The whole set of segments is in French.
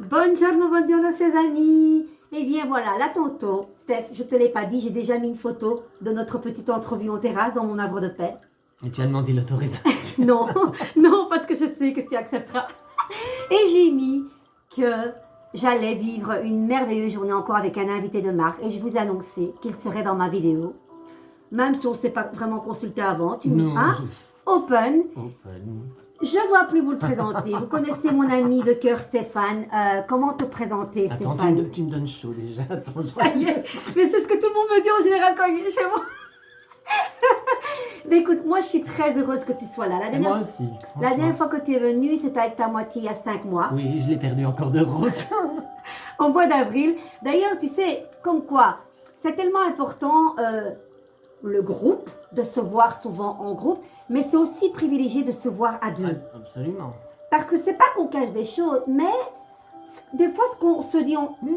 Buongiorno, chers amis. Eh bien voilà, là tantôt, Steph, je te l'ai pas dit, j'ai déjà mis une photo de notre petite entrevue en terrasse dans mon havre de paix. Et tu as demandé l'autorisation. Non, non, parce que je sais que tu accepteras. Et j'ai mis que j'allais vivre une merveilleuse journée encore avec un invité de marque et je vous ai annoncé qu'il serait dans ma vidéo. Même si on ne s'est pas vraiment consulté avant, Non. hein? Open. Open. Je ne dois plus vous le présenter. Vous connaissez mon ami de cœur Stéphane. Comment te présenter, Attends, Stéphane? tu me donnes chaud déjà. Attends, je Mais c'est ce que tout le monde me dit en général quand il vient chez moi. Mais écoute, moi je suis très heureuse que tu sois là. Moi aussi. La dernière fois que tu es venue, c'était avec ta moitié il y a 5 mois. Oui, je l'ai perdu encore de route. Au mois d'avril. D'ailleurs, tu sais, comme quoi, c'est tellement important le groupe, de se voir souvent en groupe, mais c'est aussi privilégié de se voir à deux. Absolument. Parce que c'est pas qu'on cache des choses, mais des fois ce qu'on se dit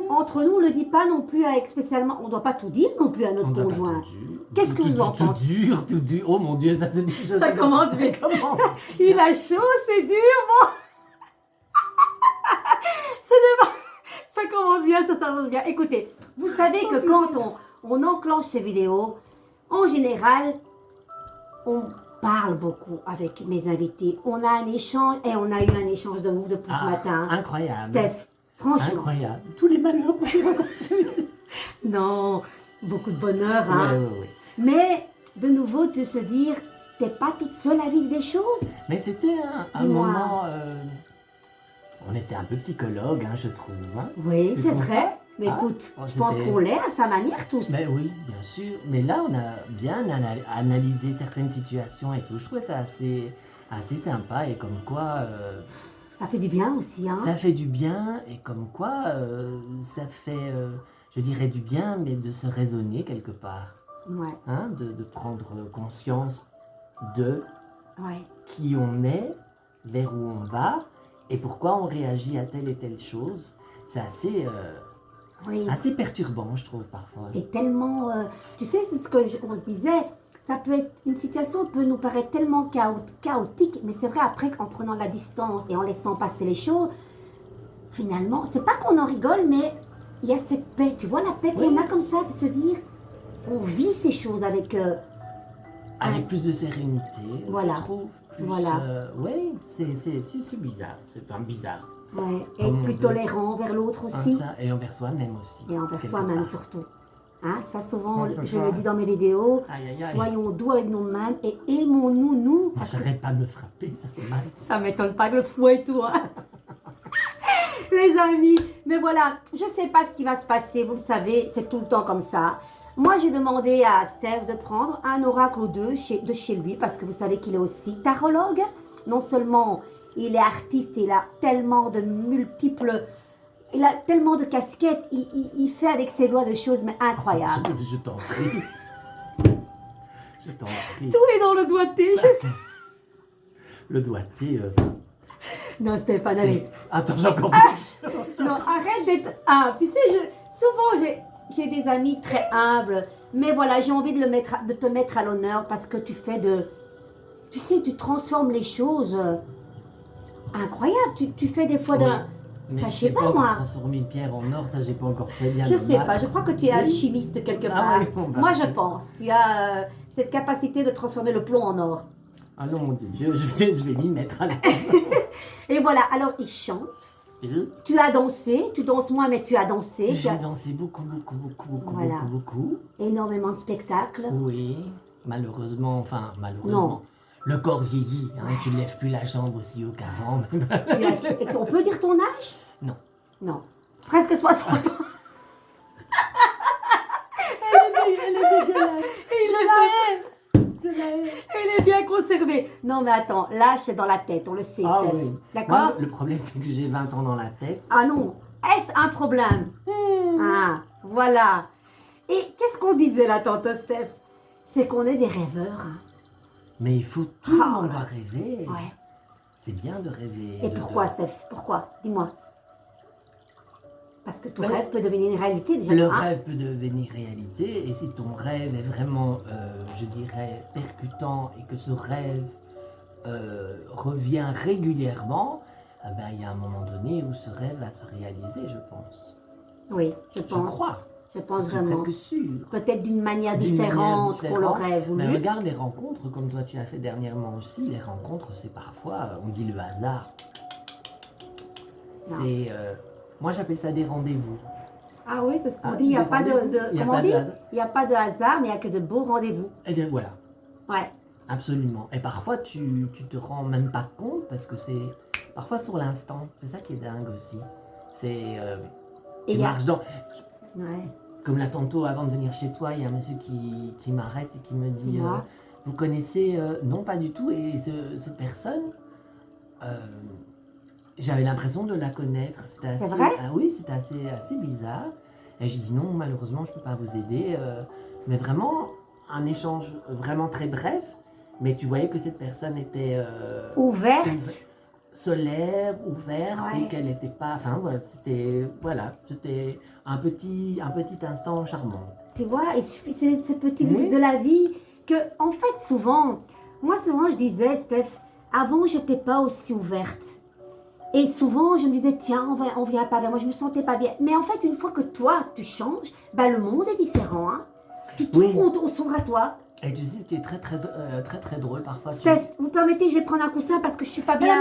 entre nous, on le dit pas non plus avec spécialement, on doit pas tout dire non plus à notre conjoint. Qu'est-ce que vous en pensez? Tout dur. Oh mon Dieu, ça c'est déjà... Ça commence bien. Comment? Il a chaud, c'est dur, bon. Ça commence bien, ça s'annonce bien. Écoutez, vous savez que quand on enclenche ces vidéos, en général, on parle beaucoup avec mes invités. On a un échange, et on a eu un échange de mots depuis ce matin. Incroyable. Steph, franchement. Incroyable. Tous les malheurs qu'on s'est racontés. Non, beaucoup de bonheur, hein. Oui. Mais, de nouveau, de se dire, t'es pas toute seule à vivre des choses. Mais c'était un moment... on était un peu psychologue, hein, je trouve. Hein. Oui, c'est vrai. Mais écoute, je pense qu'on l'est à sa manière tous. Mais oui, bien sûr. Mais là, on a bien analysé certaines situations et tout. Je trouvais ça assez sympa et comme quoi... ça fait du bien aussi, hein. Ça fait du bien et comme quoi ça fait, je dirais du bien, mais de se raisonner quelque part. Ouais. Hein, de prendre conscience de qui on est, vers où on va et pourquoi on réagit à telle et telle chose. C'est assez perturbant, je trouve, parfois. Et tellement... tu sais, c'est ce qu'on se disait, ça peut être... Une situation peut nous paraître tellement chaotique, mais c'est vrai, après, en prenant la distance et en laissant passer les choses, finalement, c'est pas qu'on en rigole, mais il y a cette paix, tu vois, la paix qu'on a comme ça, de se dire, on vit ces choses avec... avec plus de sérénité, voilà. Je trouve. Plus, oui, c'est bizarre, c'est enfin bizarre. Ouais, et être plus tolérant envers l'autre aussi. Et envers soi-même aussi. Et envers soi-même surtout. Hein, ça souvent, je le dis dans mes vidéos, soyons doux avec nous-mêmes et aimons-nous, nous. Moi, j'arrête pas de me frapper, ça fait mal. Ça m'étonne pas que le fouet et tout. Hein. Les amis, mais voilà, je sais pas ce qui va se passer, vous le savez, c'est tout le temps comme ça. Moi, j'ai demandé à Steph de prendre un oracle ou deux de chez lui, parce que vous savez qu'il est aussi tarologue. Non seulement il est artiste, il a tellement de multiples... Il a tellement de casquettes, il fait avec ses doigts des choses mais incroyables. Je t'en prie. Je t'en prie. Tout est dans le doigté. Le doigté... Non, Stéphane, allez. Attends, j'ai encore plus. Non, arrête d'être humble. Tu sais, souvent, j'ai des amis très humbles, mais voilà, j'ai envie de te mettre à l'honneur parce que tu fais de... Tu sais, tu transformes les choses incroyables. Tu fais des fois d'un... Enfin, je sais pas moi. Transformer une pierre en or, ça j'ai pas encore fait bien. Je sais pas, je crois que tu es alchimiste quelque part. Oui, bon, moi je pense, tu as cette capacité de transformer le plomb en or. Ah non mon Dieu, je vais m'y mettre alors. Et voilà, alors il chante. Tu as dansé, tu danses moins mais tu as dansé. J'ai dansé beaucoup. Énormément de spectacles. Oui, malheureusement. Non. Le corps vieillit, hein, tu ne lèves plus la jambe aussi haut qu'avant. On peut dire ton âge? Non. Non. Presque 60 ans. Elle est dégueulasse. Elle est bien conservée. Non mais attends, l'âge c'est dans la tête, on le sait, Steph. Oui. D'accord? Le problème c'est que j'ai 20 ans dans la tête. Ah non, est-ce un problème? Ah, voilà. Et qu'est-ce qu'on disait là, tante Steph? C'est qu'on est des rêveurs. Hein. Mais il faut tout le monde doit rêver. Ouais. C'est bien de rêver. Et pourquoi, Steph? Pourquoi? Dis-moi. Parce que ton rêve peut devenir une réalité déjà. Le rêve peut devenir réalité et si ton rêve est vraiment, je dirais, percutant et que ce rêve revient régulièrement, ben, il y a un moment donné où ce rêve va se réaliser, je pense. Oui, je pense. Je crois. Je pense Je suis vraiment. presque sûr. Peut-être d'une manière différente qu'on l'aurait voulu. Mais regarde les rencontres, comme toi tu as fait dernièrement aussi, les rencontres, c'est parfois, on dit le hasard. C'est, moi j'appelle ça des rendez-vous. Ah oui, c'est ce qu'on dit. Il n'y a pas il n'y a pas de hasard, mais il n'y a que de beaux rendez-vous. Eh bien voilà. Ouais. Absolument. Et parfois tu te rends même pas compte parce que c'est parfois sur l'instant. C'est ça qui est dingue aussi. C'est tu marches dans. Ouais. Comme là tantôt, avant de venir chez toi, il y a un monsieur qui m'arrête et qui me dit vous connaissez non, pas du tout. Et cette personne, j'avais l'impression de la connaître. C'était assez, c'est vrai? Oui, c'était assez bizarre. Et je dis non, malheureusement, je ne peux pas vous aider. Mais vraiment, un échange vraiment très bref. Mais tu voyais que cette personne était ouverte, solaire, ouverte, et qu'elle n'était pas. Enfin, c'était un petit instant charmant. Tu vois, et c'est ce petit luxe de la vie que, en fait, souvent, je disais, Steph, avant, je n'étais pas aussi ouverte. Et souvent, je me disais, tiens, on vient pas vers moi, je me sentais pas bien. Mais en fait, une fois que toi, tu changes, ben, le monde est différent. Hein. Tu t'ouvres, on s'ouvre à toi. Et tu sais ce qui est très drôle parfois. Steph, vous permettez, je vais prendre un coussin parce que je suis pas bien.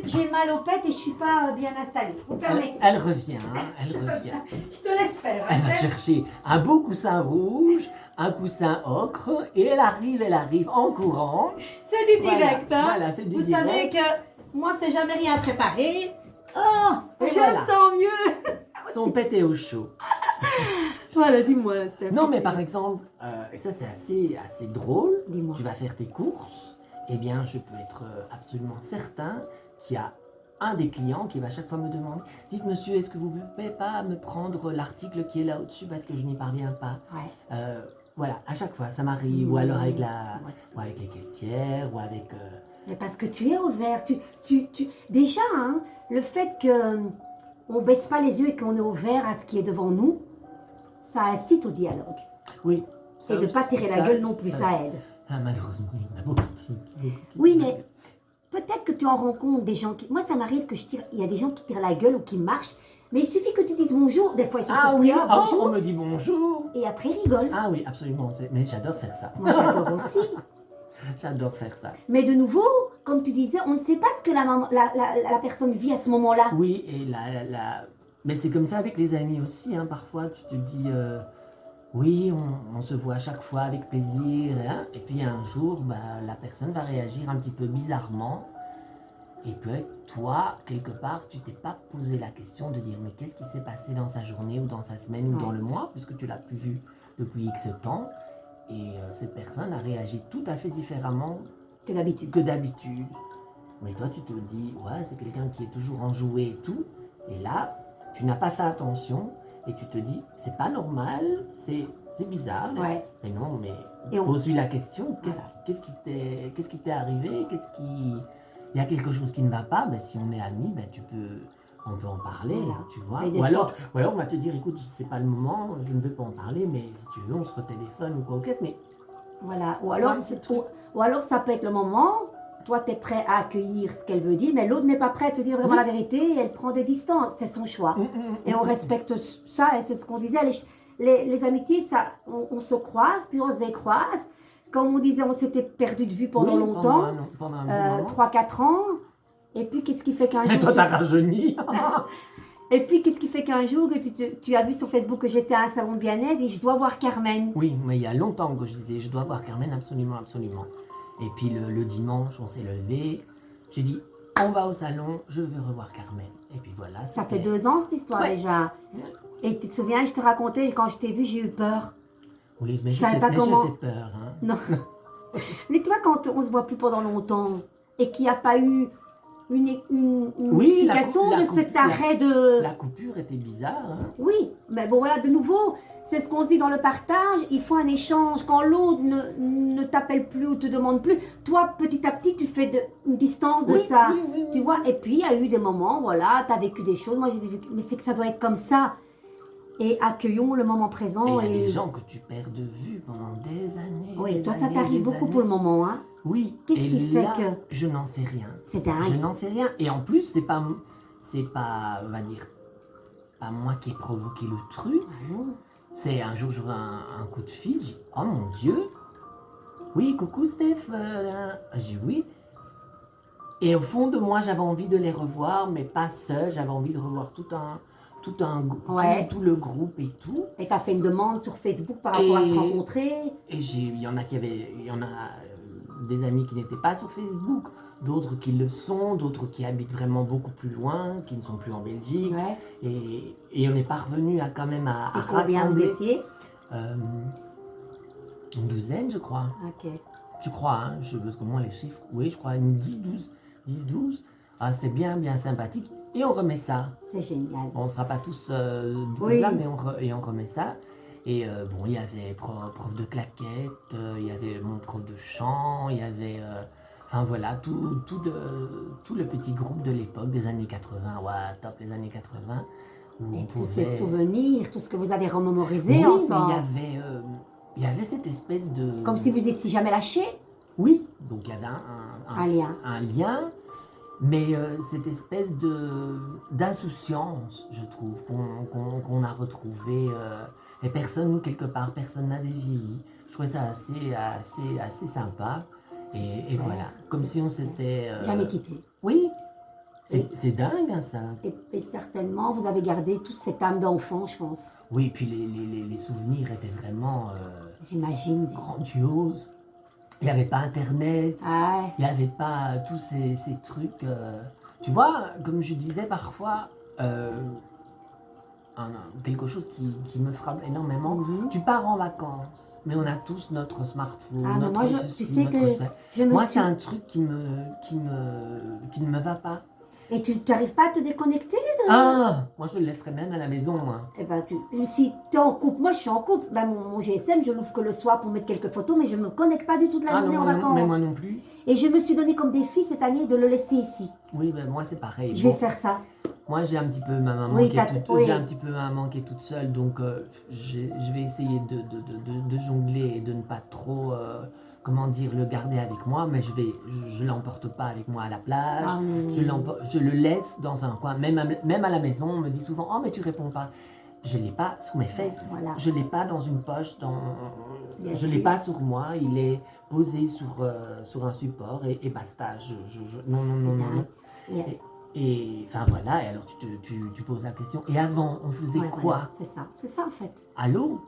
J'ai mal aux pêtes et je suis pas bien installée. Vous permettez. Elle revient, hein, elle revient. Je te laisse faire. Elle va chercher un beau coussin rouge, un coussin ocre, et elle arrive en courant. C'est du direct, voilà, hein. Voilà, c'est du vous direct. Vous savez que moi, c'est jamais rien préparé. Oh, et je me sens mieux. Son pet est au chaud. Voilà, dis-moi, Steph. Non, mais par exemple, et ça c'est assez drôle, dis-moi. Tu vas faire tes courses, eh bien je peux être absolument certain qu'il y a un des clients qui va chaque fois me demander « Dites monsieur, est-ce que vous ne pouvez pas me prendre l'article qui est là au-dessus parce que je n'y parviens pas ?» Voilà, à chaque fois, ça m'arrive, ou alors avec les caissières, ou avec... Mais parce que tu es ouvert, déjà, hein, le fait qu'on ne baisse pas les yeux et qu'on est ouvert à ce qui est devant nous, ça incite au dialogue. Oui. Et de ne pas tirer la gueule non plus, ça aide. Ah, malheureusement, il y en a beaucoup qui oui, mais peut-être que tu en rencontres des gens qui... Moi, ça m'arrive que il y a des gens qui tirent la gueule ou qui marchent, mais il suffit que tu dises bonjour. Des fois, ils sont surpris. Bonjour. On me dit bonjour. Et après, ils rigolent. Ah oui, absolument. Mais j'adore faire ça. Moi, j'adore aussi. J'adore faire ça. Mais de nouveau, comme tu disais, on ne sait pas ce que la personne vit à ce moment-là. Oui, et mais c'est comme ça avec les amis aussi. Hein. Parfois, tu te dis, oui, on se voit à chaque fois avec plaisir. Hein. Et puis un jour, la personne va réagir un petit peu bizarrement. Et peut-être, toi, quelque part, tu t'es pas posé la question de dire, mais qu'est-ce qui s'est passé dans sa journée ou dans sa semaine ou dans le mois, puisque tu l'as plus vu depuis X temps. Et cette personne a réagi tout à fait différemment que d'habitude. Mais toi, tu te dis, ouais, c'est quelqu'un qui est toujours enjoué et tout. Et là, tu n'as pas fait attention et tu te dis, c'est pas normal, c'est bizarre. Ouais. Mais non, mais pose-lui la question, qu'est-ce qui t'est arrivé? Il y a quelque chose qui ne va pas, si on est amis, on peut en parler, tu vois. Ou alors on va te dire, écoute, c'est pas le moment, je ne veux pas en parler, mais si tu veux, on se retéléphone ou quoi, mais... Voilà, ou alors ça peut être le moment, toi tu es prêt à accueillir ce qu'elle veut dire, mais l'autre n'est pas prêt à te dire vraiment la vérité, et elle prend des distances, c'est son choix. Et on respecte ça, et c'est ce qu'on disait, les amitiés, ça, on se croise, puis on se décroise. Comme on disait, on s'était perdu de vue pendant longtemps, pendant un 3-4 ans. Et puis, qu'est-ce qui fait qu'un jour... Et toi, t'as rajeuni. Et puis, qu'est-ce qui fait qu'un jour, que tu as vu sur Facebook que j'étais à un salon de bien-être et je dois voir Carmen. Oui, mais il y a longtemps que je disais, je dois voir Carmen, absolument, absolument. Et puis, le dimanche, on s'est levé. J'ai dit, on va au salon, je veux revoir Carmen. Et puis voilà. Ça fait 2 ans, cette histoire, déjà. Et tu te souviens, je te racontais, quand je t'ai vu, j'ai eu peur. Oui, mais je savais pas comment... j'ai peur. Hein. Non. Mais toi, quand on se voit plus pendant longtemps et qu'il n'y a pas eu une explication de cet arrêt de... La coupure était bizarre. Hein. Oui, mais bon voilà, de nouveau, c'est ce qu'on se dit dans le partage, il faut un échange. Quand l'autre ne t'appelle plus ou te demande plus, toi, petit à petit, tu fais une distance de ça. Oui. Tu vois, et puis il y a eu des moments, voilà, tu as vécu des choses, moi j'ai vécu... Mais c'est que ça doit être comme ça. Et accueillons le moment présent. Et il y a des gens que tu perds de vue pendant des années. Oui, toi, ça t'arrive beaucoup pour le moment, hein. Oui. Qu'est-ce qui fait que... Je n'en sais rien. C'est dingue. Je n'en sais rien. Et en plus, c'est pas... c'est pas, on va dire, pas moi qui ai provoqué le truc. C'est un jour, j'aurai un coup de fil, je dis, oh mon Dieu, oui, coucou Steph, je dis oui. Et au fond de moi, j'avais envie de les revoir, mais pas seul, j'avais envie de revoir tout le groupe et tout. Et tu as fait une demande sur Facebook par rapport à se rencontrer. Et il y en a des amis qui n'étaient pas sur Facebook, d'autres qui le sont, d'autres qui habitent vraiment beaucoup plus loin, qui ne sont plus en Belgique. Ouais. Et on est parvenu à quand même à combien rassembler. Vous étiez une douzaine, je crois. Ok. Je crois, hein, je veux comment les chiffres. Oui, je crois une 10-12. Ah, c'était bien sympathique. Et on remet ça. C'est génial. Bon, on ne sera pas tous oui. là, mais on remet ça. Et bon, il y avait prof de claquettes, il y avait mon prof de chant, il y avait... enfin voilà, tout le petit groupe de l'époque, des années 80. Ouais, top, les années 80. Et tous ces souvenirs, tout ce que vous avez remémorisé ensemble. Mais il y avait cette espèce de... Comme si vous étiez jamais lâchés. Oui, donc il y avait un lien. Mais cette espèce d'insouciance, je trouve, qu'on a retrouvé, et quelque part, personne n'avait vieilli. Je trouvais ça assez sympa. Et voilà, comme si on s'était... jamais quitté. Oui, c'est dingue, hein, ça. Et certainement, vous avez gardé toute cette âme d'enfant, je pense. Oui, et puis les souvenirs étaient vraiment... j'imagine. Grandioses. Il n'y avait pas Internet, il n'y avait pas tous ces trucs. Tu vois, comme je disais parfois, quelque chose qui me frappe énormément. Tu pars en vacances, mais on a tous notre smartphone, Moi, c'est un truc qui ne me va pas. Et tu n'arrives pas à te déconnecter moi je le laisserais même à la maison, moi. Eh ben, si tu es en couple, moi je suis en couple, ben, mon GSM, je l'ouvre que le soir pour mettre quelques photos, mais je ne me connecte pas du tout de la journée en vacances. Mais moi non plus. Et je me suis donné comme défi cette année de le laisser ici. Oui, ben moi c'est pareil. Je vais faire ça. Moi j'ai un petit peu ma maman qui est toute seule, donc je vais essayer de jongler et de ne pas trop... le garder avec moi, mais je l'emporte pas avec moi à la plage, je le laisse dans un coin, même à la maison, on me dit souvent, oh mais tu réponds pas, je l'ai pas sous mes fesses, voilà. Je l'ai pas dans une poche, je l'ai pas sur moi, il est posé sur un support et basta, non. Et enfin voilà, et alors tu poses la question, et avant on faisait quoi? Voilà, c'est ça en fait. Allô?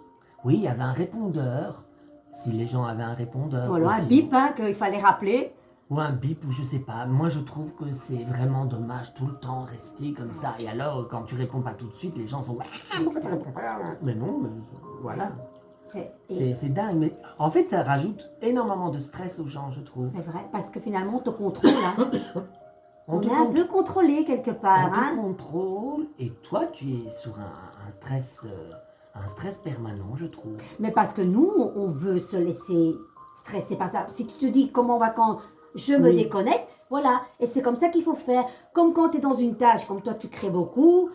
Oui, il y avait un répondeur. Si les gens avaient un répondeur. Voilà, un bip qu'il fallait rappeler. Ou un bip, ou je sais pas. Moi, je trouve que c'est vraiment dommage tout le temps rester comme ça. Et alors, quand tu réponds pas tout de suite, les gens sont... Mais non, mais voilà. C'est dingue. Mais en fait, ça rajoute énormément de stress aux gens, je trouve. C'est vrai, parce que finalement, on te contrôle. Hein. on est un peu contrôlé quelque part. On te contrôle, et toi, tu es sur un stress... un stress permanent, je trouve. Mais parce que nous, on veut se laisser stresser par ça. Si tu te dis, comme en vacances, je me déconnecte, voilà. Et c'est comme ça qu'il faut faire. Comme quand tu es dans une tâche, comme toi, tu crées beaucoup.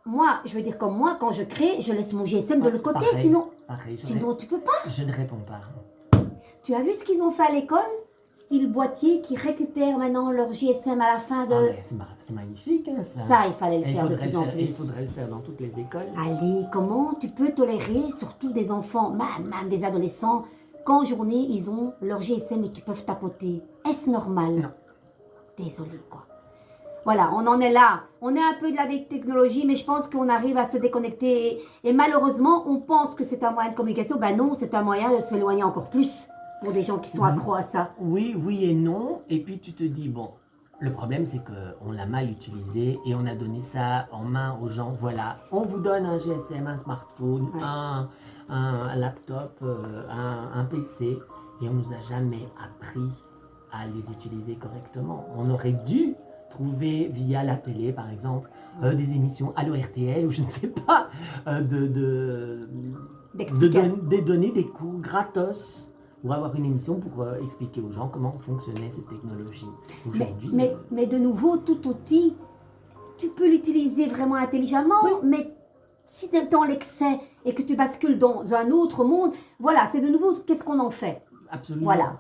Moi, je veux dire, comme moi, quand je crée, je laisse mon GSM de l'autre côté. Sinon, tu peux pas. Je ne réponds pas. Tu as vu ce qu'ils ont fait à l'école? Style boîtier qui récupère maintenant leur GSM à la fin de... c'est magnifique, hein, ça. Ça, il fallait le faire de plus en plus. Il faudrait le faire dans toutes les écoles. Allez, comment tu peux tolérer, surtout des enfants, même des adolescents, qu'en journée, ils ont leur GSM et qu'ils peuvent tapoter? Est-ce normal? Non. Désolé, quoi. Voilà, on en est là. On est un peu de la vieille technologie, mais je pense qu'on arrive à se déconnecter. Et malheureusement, on pense que c'est un moyen de communication. Ben non, c'est un moyen de s'éloigner encore plus. Pour des gens qui sont accros à ça. Oui et non. Et puis tu te dis, bon, le problème c'est qu'on l'a mal utilisé et on a donné ça en main aux gens. Voilà, on vous donne un GSM, un smartphone, un laptop, un PC et on nous a jamais appris à les utiliser correctement. On aurait dû trouver via la télé par exemple des émissions Allo RTL ou je ne sais pas, de donner des cours gratos. Pour avoir une émission pour expliquer aux gens comment fonctionnait cette technologie aujourd'hui. Mais de nouveau, tout outil, tu peux l'utiliser vraiment intelligemment, mais si tu es dans l'excès et que tu bascules dans un autre monde, voilà, c'est de nouveau, qu'est-ce qu'on en fait? Absolument. Voilà.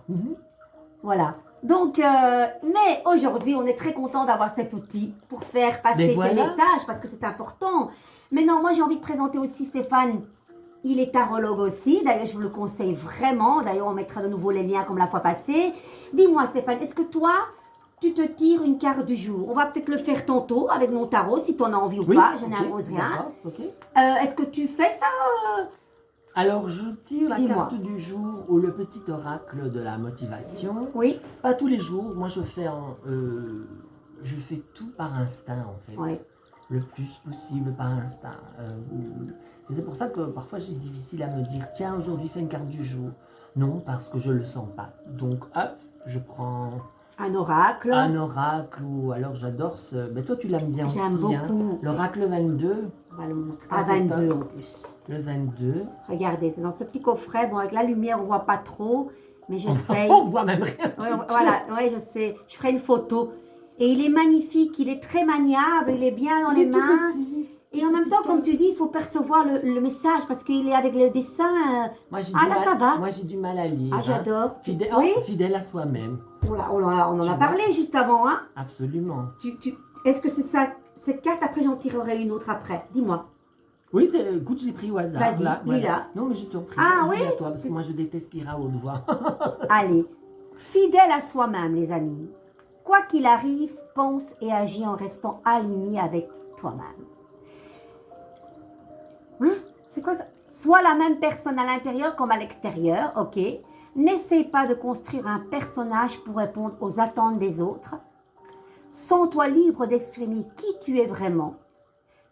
Voilà. Donc, mais aujourd'hui, on est très content d'avoir cet outil pour faire passer ces messages parce que c'est important. Maintenant, moi, j'ai envie de présenter aussi Stéphane. Il est tarologue aussi. D'ailleurs, je vous le conseille vraiment. D'ailleurs, on mettra de nouveau les liens comme la fois passée. Dis-moi, Stéphane, est-ce que toi, tu te tires une carte du jour? On va peut-être le faire tantôt avec mon tarot, si tu en as envie ou pas. Je n'impose rien. Est-ce que tu fais ça Alors, je tire la carte du jour ou le petit oracle de la motivation. Oui. Pas tous les jours. Moi, je fais tout par instinct, en fait. Oui. Le plus possible par instinct. C'est pour ça que parfois, c'est difficile à me dire, tiens, aujourd'hui, fais une carte du jour. Non, parce que je le sens pas. Donc, hop, je prends... Un oracle. Un oracle, ou alors j'adore ce... Mais toi, tu l'aimes bien aussi. J'aime beaucoup. L'oracle 22. On va le montrer. À 22 en plus. Le 22. Regardez, c'est dans ce petit coffret. Bon, avec la lumière, on ne voit pas trop, mais j'essaye. On voit même rien. Voilà, ouais, je sais. Je ferai une photo. Et il est magnifique, il est très maniable, il est bien dans les mains. Et en même temps, comme tu dis, il faut percevoir le message parce qu'il est avec le dessin. Ça va. Moi, j'ai du mal à lire. Ah, j'adore. Fidèle à soi-même. On en a parlé juste avant, hein? Absolument. Est-ce que c'est ça, cette carte? Après, j'en tirerai une autre après. Dis-moi. Oui, écoute, j'ai pris au hasard. Vas-y, lis-la. Non, mais je t'en prie. Ah oui? À toi, parce que moi, je déteste lire à haute voix. Allez, fidèle à soi-même, les amis. Quoi qu'il arrive, pense et agis en restant aligné avec toi-même. Hein? C'est quoi ça? Sois la même personne à l'intérieur comme à l'extérieur, ok? N'essaie pas de construire un personnage pour répondre aux attentes des autres. Sens-toi libre d'exprimer qui tu es vraiment.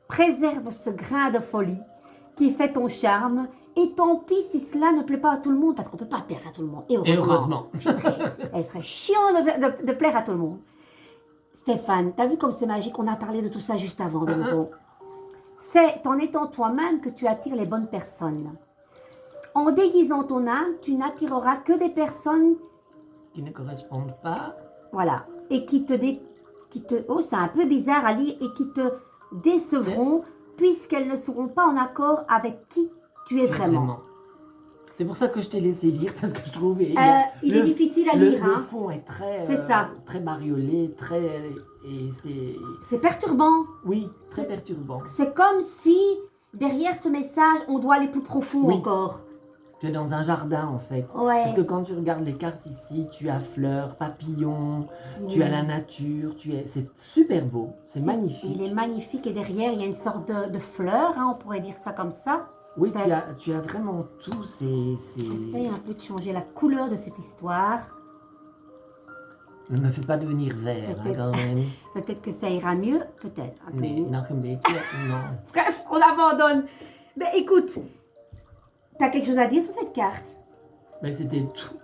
Préserve ce grain de folie qui fait ton charme. Et tant pis si cela ne plaît pas à tout le monde, parce qu'on ne peut pas plaire à tout le monde. Et heureusement. Elle serait chiant de plaire à tout le monde. Stéphane, t'as vu comme c'est magique? On a parlé de tout ça juste avant, de nouveau. C'est en étant toi-même que tu attires les bonnes personnes. En déguisant ton âme, tu n'attireras que des personnes qui ne correspondent pas. Voilà. Et oh, c'est un peu bizarre à lire, et qui te décevront puisqu'elles ne seront pas en accord avec qui tu es vraiment. C'est pour ça que je t'ai laissé lire, parce que je trouvais... il est difficile à lire. Le fond est très... C'est ça. Très bariolé, c'est perturbant. Oui, très perturbant. C'est comme si, derrière ce message, on doit aller plus profond encore. Tu es dans un jardin, en fait. Ouais. Parce que quand tu regardes les cartes ici, tu as fleurs, papillons, tu as la nature, c'est super beau, c'est magnifique. Il est magnifique, et derrière, il y a une sorte de fleur, hein, on pourrait dire ça comme ça. Oui, tu as vraiment tout. J'essaie un peu de changer la couleur de cette histoire. Ne me fais pas devenir vert, hein, quand même. Peut-être que ça ira mieux, peut-être. Mais non. Bref, on abandonne. Mais écoute, tu as quelque chose à dire sur cette carte? Mais c'était tout.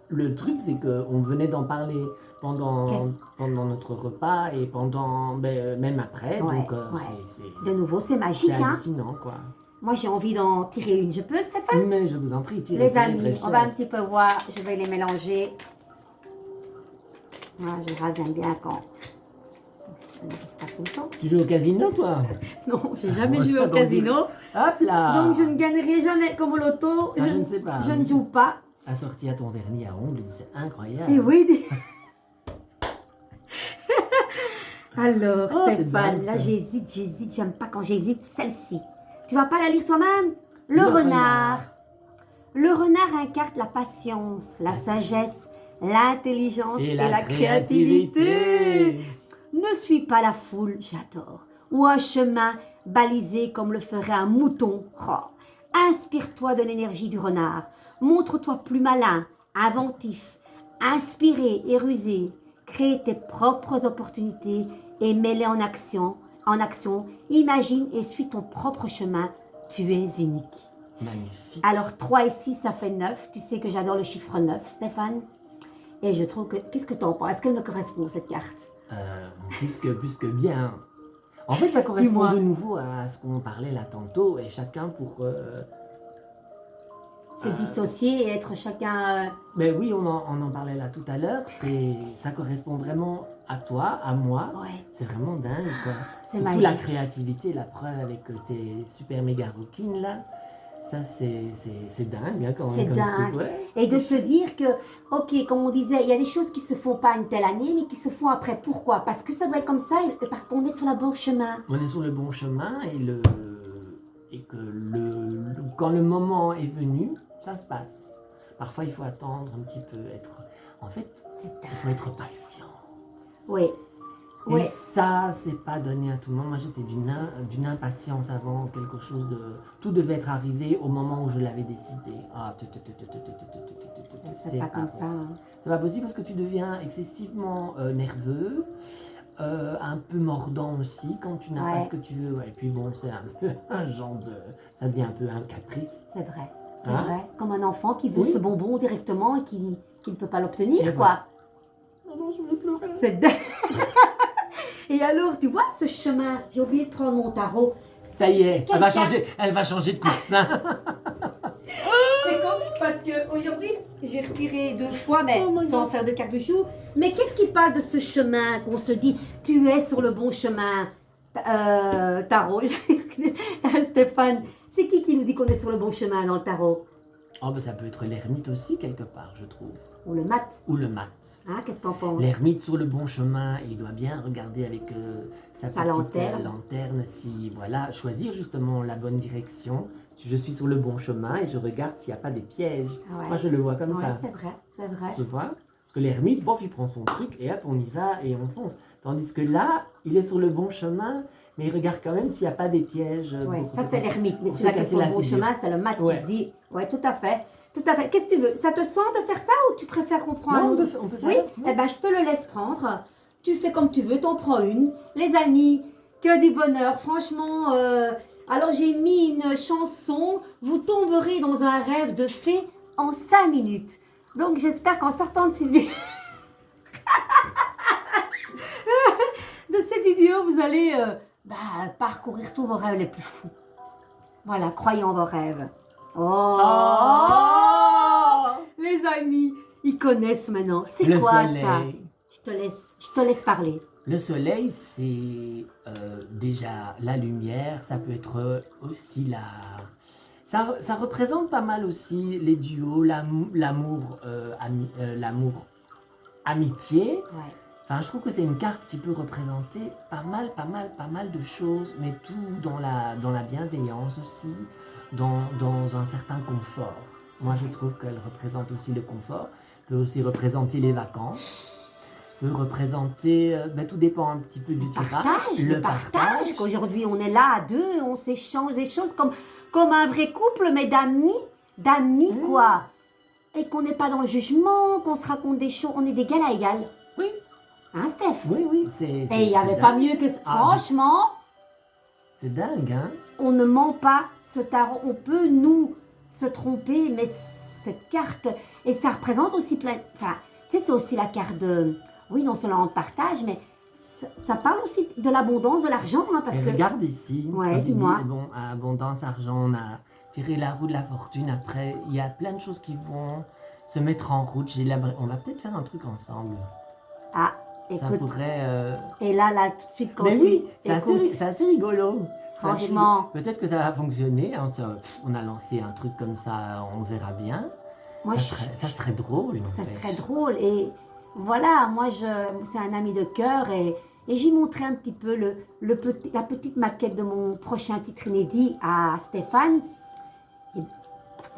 Le truc, c'est qu'on venait d'en parler pendant notre repas et même après. Ouais, donc, de nouveau, c'est magique. C'est hallucinant, quoi. Moi, j'ai envie d'en tirer une. Je peux, Stéphane? Mais je vous en prie, tirez. Les amis, on va un petit peu voir. Je vais les mélanger. Moi, j'aime bien quand... Ça n'arrive pas tout le temps. Tu joues au casino, toi? Non, j'ai jamais joué au casino. Hop là! Donc, je ne gagnerai jamais comme au loto. Ça, je ne sais pas. Je ne joue pas. Assorti à ton vernis à ongles, c'est incroyable. Et oui. Alors, Stéphane, là, j'hésite. J'aime pas quand j'hésite. Celle-ci. Tu vas pas la lire toi-même? Le renard. Le renard incarne la patience, la sagesse, l'intelligence et la créativité. Ne suis pas la foule, j'adore, ou un chemin balisé comme le ferait un mouton. Oh. Inspire-toi de l'énergie du renard. Montre-toi plus malin, inventif, inspiré et rusé. Crée tes propres opportunités et mets-les en action. Imagine et suis ton propre chemin. Tu es unique. Magnifique. Alors 3 et 6, ça fait 9. Tu sais que j'adore le chiffre 9, Stéphane. Et je trouve que... Qu'est-ce que tu en penses? Est-ce qu'elle me correspond, cette carte? Plus que bien. En fait, ça correspond de nouveau à ce qu'on parlait là tantôt. Et chacun pour... se dissocier et être chacun... Mais oui, on en parlait là tout à l'heure. Ça correspond vraiment à toi, à moi. Ouais. C'est vraiment dingue, quoi. C'est Surtout magique. la créativité, la preuve avec tes super méga rouquines là. Ça, c'est dingue, hein, quand C'est même. Comme dingue. truc, ouais. Et de se dire que, ok, comme on disait, il y a des choses qui se font pas une telle année, mais qui se font après. Pourquoi? Parce que ça doit être comme ça et parce qu'on est sur le bon chemin. On est sur le bon chemin et que quand le moment est venu, ça se passe. Parfois, il faut attendre un petit peu, en fait, il faut être patient. Oui. Et Oui. ça, c'est pas donné à tout le monde. Moi, j'étais d'une impatience avant quelque chose de... Tout devait être arrivé au moment où je l'avais décidé. Ah, C'est pas comme ça. Hein. C'est pas possible parce que tu deviens excessivement nerveux, un peu mordant aussi quand tu n'as pas ce que tu veux. Et puis bon, c'est un peu un genre de... Ça devient un peu un caprice. C'est vrai. C'est vrai. Comme un enfant qui veut ce bonbon directement et qui ne peut pas l'obtenir, quoi. Voilà. Non, je vais pleurer. C'est Et alors, tu vois ce chemin, j'ai oublié de prendre mon tarot. Ça y est, elle va changer de coussin. C'est comique parce qu'aujourd'hui, j'ai retiré 2 fois, mais sans faire de carte de jour. Mais qu'est-ce qui parle de ce chemin qu'on se dit, tu es sur le bon chemin, tarot, Stéphane, c'est qui nous dit qu'on est sur le bon chemin dans le tarot? Oh, ben ça peut être l'ermite aussi, quelque part, je trouve. Ou le mat. Ou le mat. Hein, qu'est-ce que t'en penses? L'ermite sur le bon chemin, il doit bien regarder avec sa petite lanterne, si, voilà, choisir justement la bonne direction. Je suis sur le bon chemin et je regarde s'il n'y a pas des pièges. Ouais. Moi, je le vois comme ça. C'est vrai, c'est vrai. Tu vois? Parce que l'ermite, bof, il prend son truc et hop, on y va et on fonce. Tandis que là, il est sur le bon chemin, mais il regarde quand même s'il n'y a pas des pièges. Oui, ça c'est l'ermite. Mais celui qui est sur le bon chemin, c'est le mat qui se dit. Oui, tout à fait. Tout à fait. Qu'est-ce que tu veux? Ça te sent de faire ça ou tu préfères qu'on prenne un autre? On peut faire. Oui, eh ben je te le laisse prendre. Tu fais comme tu veux, t'en prends une. Les amis, que du bonheur. Franchement, alors j'ai mis une chanson. Vous tomberez dans un rêve de fée en 5 minutes. Donc j'espère qu'en sortant de cette vidéo, vous allez parcourir tous vos rêves les plus fous. Voilà, croyez en vos rêves. Les amis, ils connaissent maintenant. C'est quoi ça? Je te laisse parler. Le soleil, c'est déjà la lumière. Ça peut être aussi ça représente pas mal aussi les duos, l'amour, amitié. Ouais. Enfin, je trouve que c'est une carte qui peut représenter pas mal de choses, mais tout dans la bienveillance aussi, dans un certain confort. Moi, je trouve qu'elle représente aussi le confort, peut aussi représenter les vacances, peut représenter, tout dépend un petit peu du tirage. Le partage, qu'aujourd'hui on est là à deux, on s'échange des choses comme un vrai couple, mais d'amis quoi. Et qu'on n'est pas dans le jugement, qu'on se raconte des choses, on est d'égal à égal. Oui. Hein, Steph? Oui, et il n'y avait pas mieux que ça. Franchement, c'est dingue, hein? On ne ment pas, ce tarot. On peut, nous, se tromper, mais cette carte, et ça représente aussi plein... Enfin, tu sais, c'est aussi la carte de... Oui, non seulement de partage, mais ça parle aussi de l'abondance, de l'argent. Hein, parce que... Regarde ici, ouais, dis-moi. Bon, abondance, argent, on a tiré la roue de la fortune. Après, il y a plein de choses qui vont se mettre en route. On va peut-être faire un truc ensemble. Ah, écoute. Ça pourrait... Et là, tout de suite, quand mais tu... oui, c'est assez rigolo. Franchement. Peut-être que ça va fonctionner. On a lancé un truc comme ça, on verra bien. Moi, ça serait drôle. Ça serait drôle. Et voilà, moi, c'est un ami de cœur et j'ai montré un petit peu la petite maquette de mon prochain titre inédit à Stéphane. Et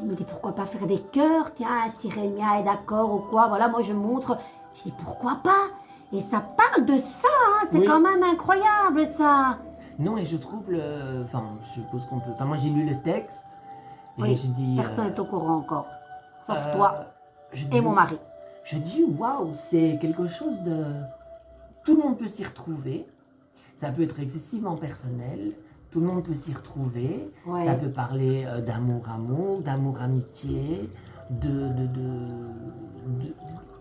il me dit pourquoi pas faire des cœurs. Tiens, si Rémia est d'accord ou quoi. Voilà, moi, je montre. Je dis pourquoi pas. Et ça parle de ça. Hein, c'est quand même incroyable, ça. Non, et je trouve Enfin, je suppose qu'on peut... Enfin, moi, j'ai lu le texte. Et je dis... Personne n'est au courant encore. Sauf toi et mon mari. Je dis, waouh, c'est quelque chose de... Tout le monde peut s'y retrouver. Ça peut être excessivement personnel. Tout le monde peut s'y retrouver. Ouais. Ça peut parler d'amour-amour, d'amour-amitié, Je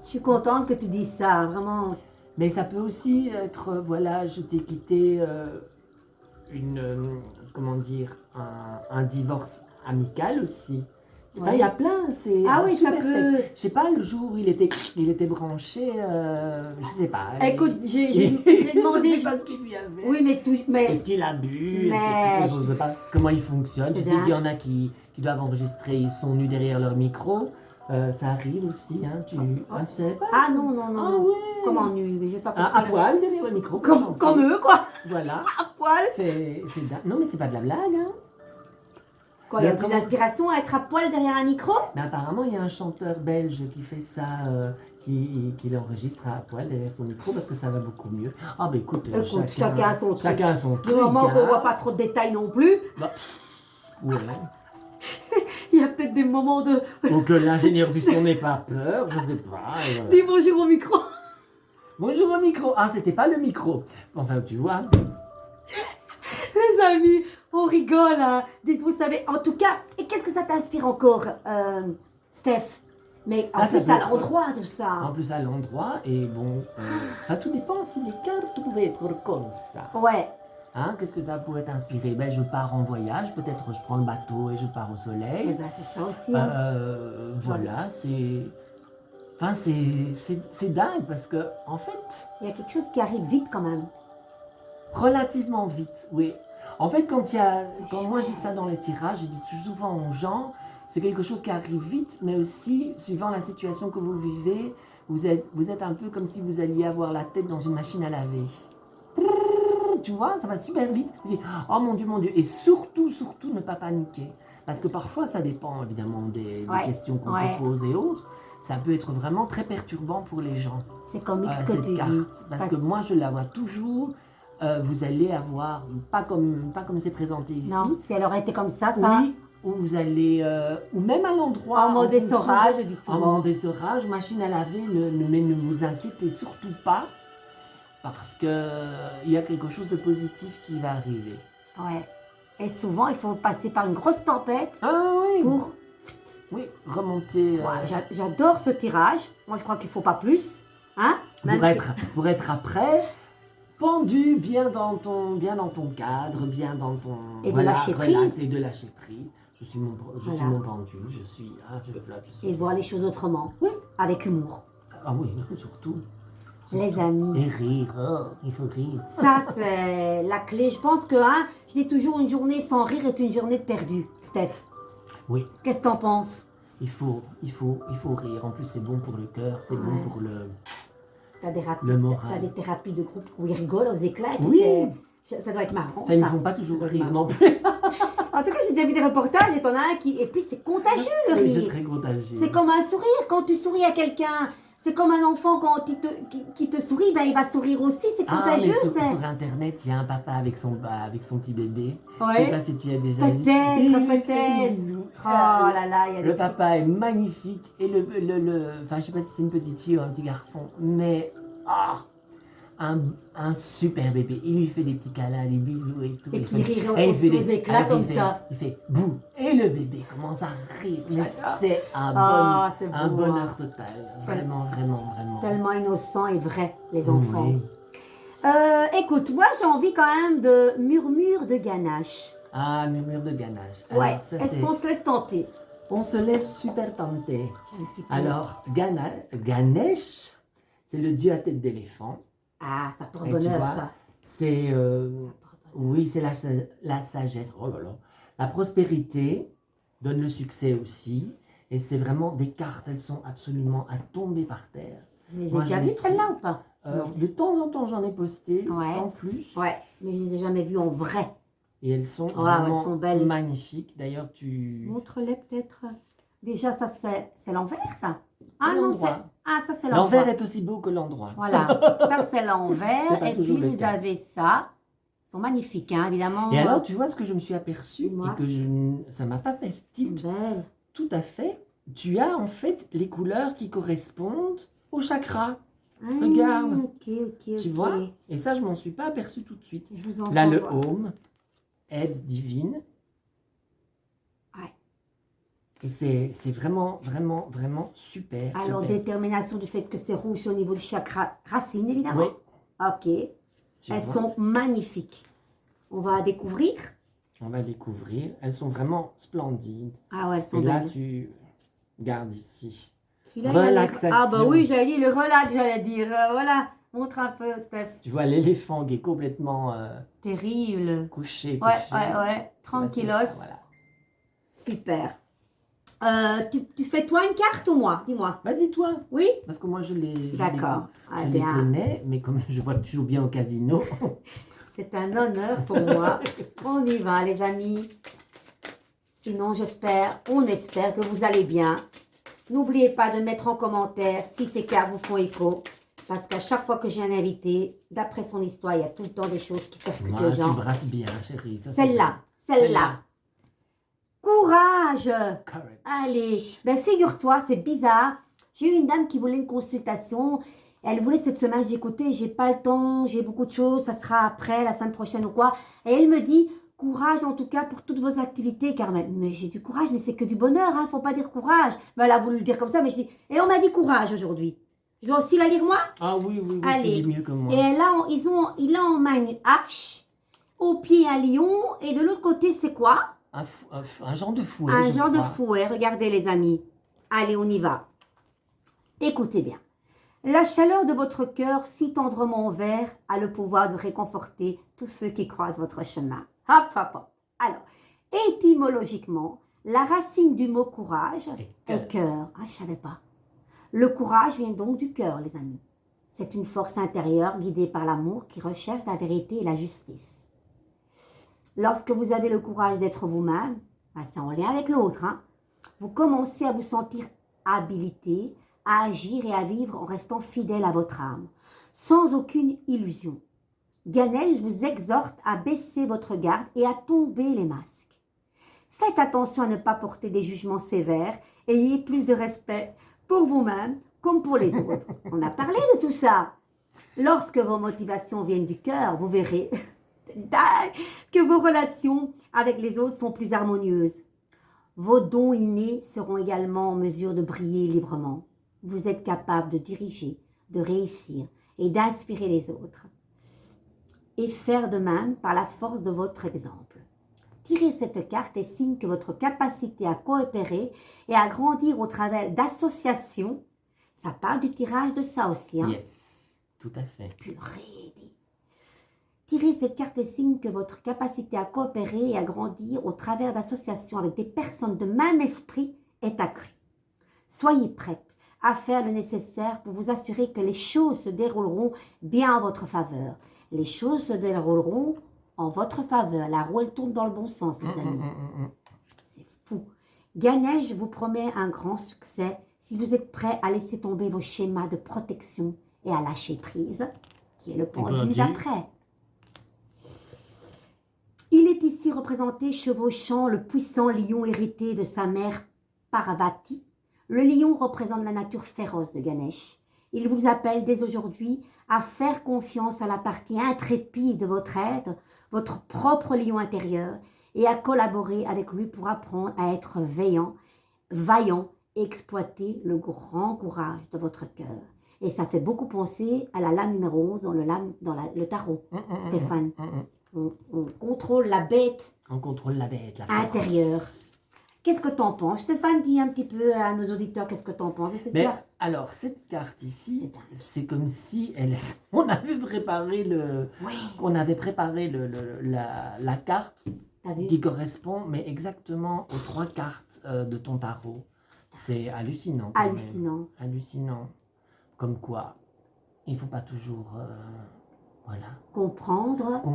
suis contente que tu dises ça, vraiment. Mais ça peut aussi être, voilà, je t'ai quitté... comment dire, un divorce amical aussi. Enfin, il y a plein, c'est Ah un oui, ça super peut... texte. Je sais pas, le jour où il était branché, je sais pas. Écoute, j'ai demandé... Je sais pas ce qu'il lui avait. Oui, mais... Est-ce qu'il a bu? Mais... Est-ce que je sais pas comment il fonctionne. Je sais dingue. qu'il y en a qui doivent enregistrer, ils sont nus derrière leur micro. Ça arrive aussi, hein, tu savais pas? Ah non, non, non. Ah non. ouais. Comment nu? J'ai pas compris. À poil derrière le micro. Comme eux, quoi. Voilà. À poil. C'est dingue. Non, mais c'est pas de la blague, hein. Quoi, il y a plus d'inspiration à être à poil derrière un micro? Mais apparemment, il y a un chanteur belge qui fait ça, qui l'enregistre à poil derrière son micro parce que ça va beaucoup mieux. Ah, bah écoute, Chacun a son truc. Chacun a son truc. Du moment qu'on hein. voit pas trop de détails non plus, Bah, ouais. il y a peut-être des moments de... Ou que l'ingénieur du son n'ait pas peur, je sais pas. Dis bonjour au micro. Bonjour au micro. Ah, c'était pas le micro. Enfin, tu vois. Les amis, on rigole, hein. Dites-vous, savez, en tout cas, et qu'est-ce que ça t'inspire encore, Steph? Mais en plus, à l'endroit, tout ça. En plus, à l'endroit, et bon, enfin, tout dépend si les cartes pouvaient être comme ça. Ouais. Hein, qu'est-ce que ça pourrait t'inspirer? Ben, je pars en voyage, peut-être je prends le bateau et je pars au soleil. Eh ben, c'est ça aussi. Hein. Voilà, c'est... Enfin, c'est dingue parce que, en fait... Il y a quelque chose qui arrive vite quand même. Relativement vite, oui. En fait, quand moi j'ai ça dans les tirages, je dis tout souvent aux gens, c'est quelque chose qui arrive vite, mais aussi, suivant la situation que vous vivez, vous êtes un peu comme si vous alliez avoir la tête dans une machine à laver. Tu vois, ça va super vite. Je dis, oh mon Dieu. Et surtout, ne pas paniquer. Parce que parfois, ça dépend évidemment des questions qu'on te pose et autres. Ça peut être vraiment très perturbant pour les gens. C'est comme X que tu carte. dis. Parce que moi, je la vois toujours. Vous allez avoir, pas comme c'est présenté ici. Non, si elle aurait été comme ça. Oui, où vous allez, ou même à l'endroit. En mode essorage, je dis souvent. En mode essorage, machine à laver, ne vous inquiétez surtout pas. Parce qu'il y a quelque chose de positif qui va arriver. Ouais. Et souvent, il faut passer par une grosse tempête pour... Oui, remonter... Ouais, j'adore ce tirage. Moi, je crois qu'il ne faut pas plus. Hein? Pour être après, pendu bien dans ton cadre, bien dans ton... Et de lâcher prise. Et de lâcher prise. Je suis mon pendule, je flotte. Et voir les choses autrement. Oui. Avec humour. Ah oui, surtout. Les amis. Et rire, il faut rire. Ça, c'est la clé. Je pense que, je dis toujours, une journée sans rire est une journée perdue, Steph. Oui. Qu'est-ce que t'en penses? Il faut rire. En plus, c'est bon pour le cœur, c'est bon pour le moral. T'as des thérapies de groupe où ils rigolent aux éclats. Oui. Ça doit être marrant. Ils ne font pas toujours rire non plus. En tout cas, j'ai déjà vu des reportages et t'en as un qui... Et puis, c'est contagieux, le rire. C'est très contagieux. C'est comme un sourire. Quand tu souris à quelqu'un... C'est comme un enfant, quand qui te sourit, ben, il va sourire aussi, c'est contagieux. Mais sur Internet, il y a un papa avec son petit bébé. Ouais. Je ne sais pas si tu as déjà vu. Peut-être. Oh là là, il y a le papa est magnifique. Et enfin, je ne sais pas si c'est une petite fille ou un petit garçon, mais un super bébé. Il lui fait des petits câlins, des bisous et tout. Et puis il rit aux éclats comme ça. Il fait bouh. Et le bébé commence à rire. Mais c'est un bonheur total. Vraiment. Tellement innocent et vrai, les enfants. Oui. Écoute, moi j'ai envie quand même de murmure de ganache. Ah, murmure de ganache. Ouais. Est-ce qu'on se laisse tenter? On se laisse super tenter. Alors, Ganesh, c'est le dieu à tête d'éléphant. Ah, ça porte bonheur, ça. C'est oui, c'est la sagesse. Oh là là. La prospérité donne le succès aussi. Et c'est vraiment des cartes, elles sont absolument à tomber par terre. Je les ai déjà vues, celles-là, ou pas? De temps en temps, j'en ai posté, sans plus. Ouais, mais je ne les ai jamais vues en vrai. Et elles sont vraiment elles sont belles. Magnifiques. D'ailleurs, montre-les peut-être. Déjà, ça, c'est l'envers, ça? Ah non, ça c'est l'envers. L'envers est aussi beau que l'endroit. Voilà, ça c'est l'envers. Et puis vous avez ça. Ils sont magnifiques, hein, évidemment. Et alors, tu vois ce que je me suis aperçue et que ça m'a pas fait tilt. Belle. Tout à fait. Tu as en fait les couleurs qui correspondent au chakra. Regarde. Ok. Tu vois? Et ça, je m'en suis pas aperçue tout de suite. Je là, le home, aide divine. Et c'est vraiment super. Alors, détermination du fait que c'est rouge au niveau du chakra racine, évidemment. Oui. Ok. Elles sont magnifiques. On va découvrir. On va découvrir. Elles sont vraiment splendides. Ah ouais, elles sont Et là, belles. tu gardes ici. Relaxation. Ah bah oui, j'allais dire le relax, j'allais dire. Voilà, montre un peu, Steph. Tu vois l'éléphant qui est complètement terrible. couché. Ouais. 30 kilos. Voilà. Super. Tu fais toi une carte ou moi? Dis-moi. Vas-y, toi. Oui? Parce que moi, je les connais, mais comme je vois que tu joues bien au casino. C'est un honneur pour moi. On y va, les amis. Sinon, on espère que vous allez bien. N'oubliez pas de mettre en commentaire si ces cartes vous font écho. Parce qu'à chaque fois que j'ai un invité, d'après son histoire, il y a tout le temps des choses qui percutent les gens. Tu brasses bien, chérie. Celle-là. Courage. Allez. Ben, figure-toi, c'est bizarre. J'ai eu une dame qui voulait une consultation. Elle voulait cette semaine, j'ai écouté, j'ai pas le temps, j'ai beaucoup de choses, ça sera après, la semaine prochaine ou quoi. Et elle me dit, courage en tout cas pour toutes vos activités, Carmen. Mais j'ai du courage, mais c'est que du bonheur, hein, faut pas dire courage. Ben, elle a voulu le dire comme ça, mais je dis, et on m'a dit courage aujourd'hui. Je dois aussi la lire moi? Ah oui, allez. Tu dis mieux que moi. Et là, il a en main une hache, au pied un lion, et de l'autre côté, c'est quoi? Un genre de fouet. Un genre de fouet, regardez les amis. Allez, on y va. Écoutez bien. La chaleur de votre cœur, si tendrement ouvert, a le pouvoir de réconforter tous ceux qui croisent votre chemin. Hop, hop, hop. Alors, étymologiquement, la racine du mot courage est cœur. Ah, je savais pas. Le courage vient donc du cœur, les amis. C'est une force intérieure guidée par l'amour qui recherche la vérité et la justice. Lorsque vous avez le courage d'être vous-même, c'est en lien avec l'autre, hein, vous commencez à vous sentir habilité à agir et à vivre en restant fidèle à votre âme, sans aucune illusion. Ganesh vous exhorte à baisser votre garde et à tomber les masques. Faites attention à ne pas porter des jugements sévères et ayez plus de respect pour vous-même comme pour les autres. On a parlé de tout ça. Lorsque vos motivations viennent du cœur, vous verrez que vos relations avec les autres sont plus harmonieuses. Vos dons innés seront également en mesure de briller librement. Vous êtes capable de diriger, de réussir et d'inspirer les autres. Et faire de même par la force de votre exemple. Tirez cette carte et signe que votre capacité à coopérer et à grandir au travers d'associations, ça parle du tirage de ça aussi. Hein? Yes, tout à fait. Purée. Tirez cette carte et signe que votre capacité à coopérer et à grandir au travers d'associations avec des personnes de même esprit est accrue. Soyez prête à faire le nécessaire pour vous assurer que les choses se dérouleront bien en votre faveur. Les choses se dérouleront en votre faveur. La roue, elle tourne dans le bon sens, les amis. C'est fou. Ganesh vous promet un grand succès si vous êtes prêt à laisser tomber vos schémas de protection et à lâcher prise, qui est le pendu d'après. Il est ici représenté chevauchant le puissant lion hérité de sa mère Parvati. Le lion représente la nature féroce de Ganesh. Il vous appelle dès aujourd'hui à faire confiance à la partie intrépide de votre être, votre propre lion intérieur, et à collaborer avec lui pour apprendre à être vaillant et exploiter le grand courage de votre cœur. Et ça fait beaucoup penser à la lame numéro 11 dans le tarot, Stéphane. On contrôle la bête. On contrôle la bête, la force intérieure. Qu'est-ce que t'en penses? Stéphane, dis un petit peu à nos auditeurs qu'est-ce que t'en penses de cette carte. Alors, cette carte ici, c'est comme si on avait préparé la carte qui correspond, mais exactement aux 3 cartes de ton tarot. C'est hallucinant. Hallucinant. Comme quoi, il ne faut pas toujours... comprendre.